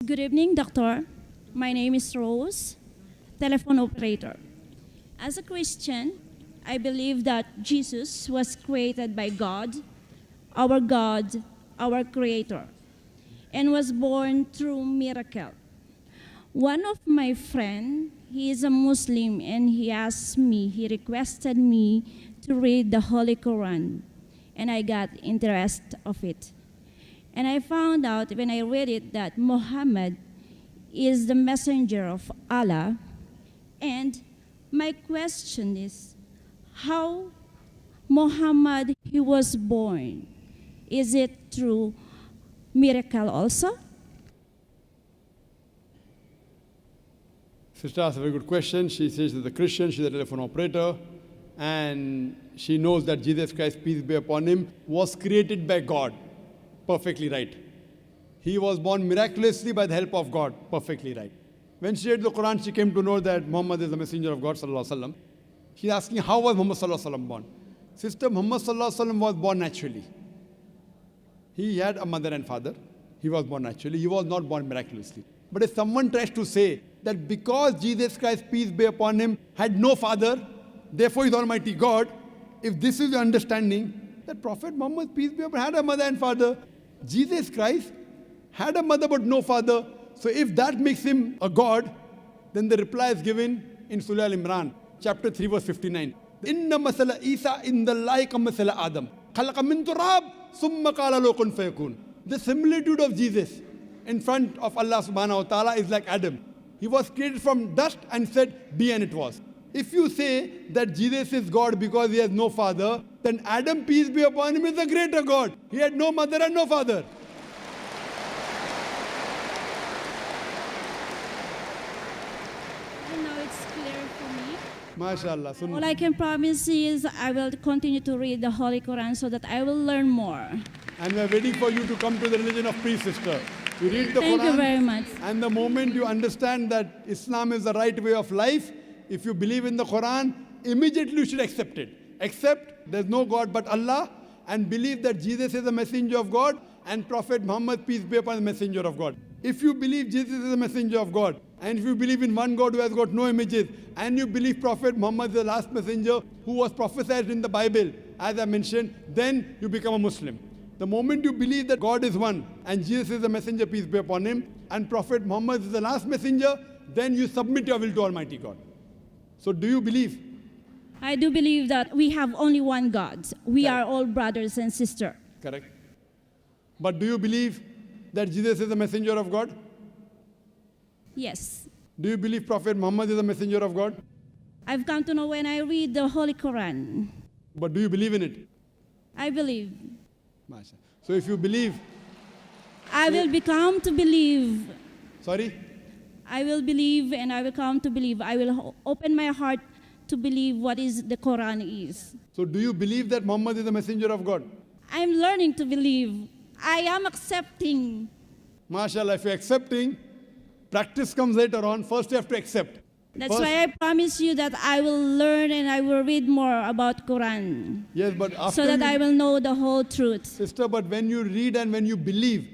Good evening, Doctor. My name is Rose, telephone operator. As a Christian, I believe that Jesus was created by God, our Creator, and was born through miracle. One of my friend, he is a Muslim, and he requested me to read the Holy Quran, and I got interest of it. And I found out when I read it that Mohammed is the messenger of Allah. And my question is, how Muhammad he was born? Is it through miracle also? Sister asked a very good question. She says she's a Christian, she's a telephone operator, and she knows that Jesus Christ, peace be upon him, was created by God. Perfectly right. He was born miraculously by the help of God. Perfectly right. When she read the Quran, she came to know that Muhammad is the messenger of God, sallallahu alaihi wasallam. She's asking, how was Muhammad sallallahu alaihi wasallam born? Sister, Muhammad sallallahu alaihi wasallam was born naturally. He had a mother and father. He was born naturally. He was not born miraculously. But if someone tries to say that because Jesus Christ, peace be upon him, had no father, therefore he is Almighty God, if this is your understanding, that Prophet Muhammad, peace be upon him, had a mother and father, Jesus Christ had a mother but no father. So if that makes him a God, then the reply is given in Surah Al-Imran, chapter 3, verse 59. Inna masala Isa in the like of masala Adam. Khalaqa min turab, summa qala lahu kun fayakun. The similitude of Jesus in front of Allah subhanahu wa ta'ala is like Adam. He was created from dust and said, be, and it was. If you say that Jesus is God because he has no father, then Adam, peace be upon him, is a greater God. He had no mother and no father. And now it's clear for me. MashaAllah. All I can promise is I will continue to read the Holy Quran so that I will learn more. And we are waiting for you to come to the religion of peace, sister. You read the Thank Quran, you very much. and the moment you understand that Islam is the right way of life, if you believe in the Quran, immediately you should accept it. Accept there's no God but Allah, and believe that Jesus is the messenger of God and Prophet Muhammad, peace be upon, the messenger of God. If you believe Jesus is the messenger of God, and if you believe in one God who has got no images, and you believe Prophet Muhammad is the last messenger who was prophesied in the Bible, as I mentioned, then you become a Muslim. The moment you believe that God is one, and Jesus is the messenger, peace be upon him, and Prophet Muhammad is the last messenger, then you submit your will to Almighty God. So do you believe? I do believe that we have only one God. We Correct. are all brothers and sisters. Correct. But do you believe that Jesus is the messenger of God? Yes. Do you believe Prophet Muhammad is the messenger of God? I've come to know when I read the Holy Quran. But do you believe in it? I believe. Masha. So if you believe, I will become to believe. sorry? I will believe and I will come to believe. I will open my heart to believe what is the Quran is. So do you believe that Muhammad is the messenger of God? I'm learning to believe. I am accepting. MashaAllah, if you're accepting, practice comes later on. First you have to accept. That's First- why I promise you that I will learn and I will read more about Quran. Yes, but after So that you, I will know the whole truth. sister, but when you read and when you believe,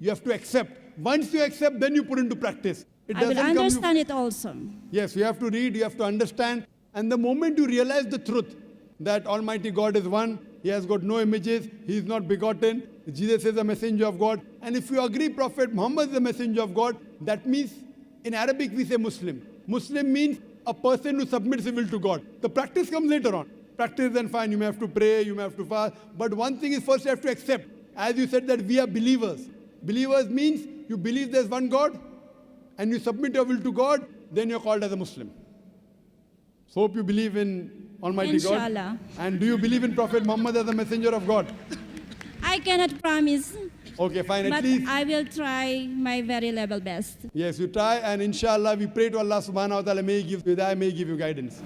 you have to accept. Once you accept, then you put into practice. It I will doesn't come understand it also. Yes, you have to read, you have to understand. And the moment you realize the truth, that Almighty God is one, he has got no images, he is not begotten, Jesus is a messenger of God. And if you agree Prophet Muhammad is the messenger of God, that means in Arabic we say Muslim. Muslim means a person who submits his will to God. The practice comes later on. Practice then fine, you may have to pray, you may have to fast. But one thing is first you have to accept. As you said that we are believers. Believers means you believe there's one God and you submit your will to God, then you're called as a Muslim. So hope you believe in Almighty Inshallah. God. And do you believe in Prophet Muhammad as a messenger of God? I cannot promise, Okay, fine. At but least, I will try my very level best. yes, you try. And inshallah, we pray to Allah subhanahu wa ta'ala, may He give you guidance.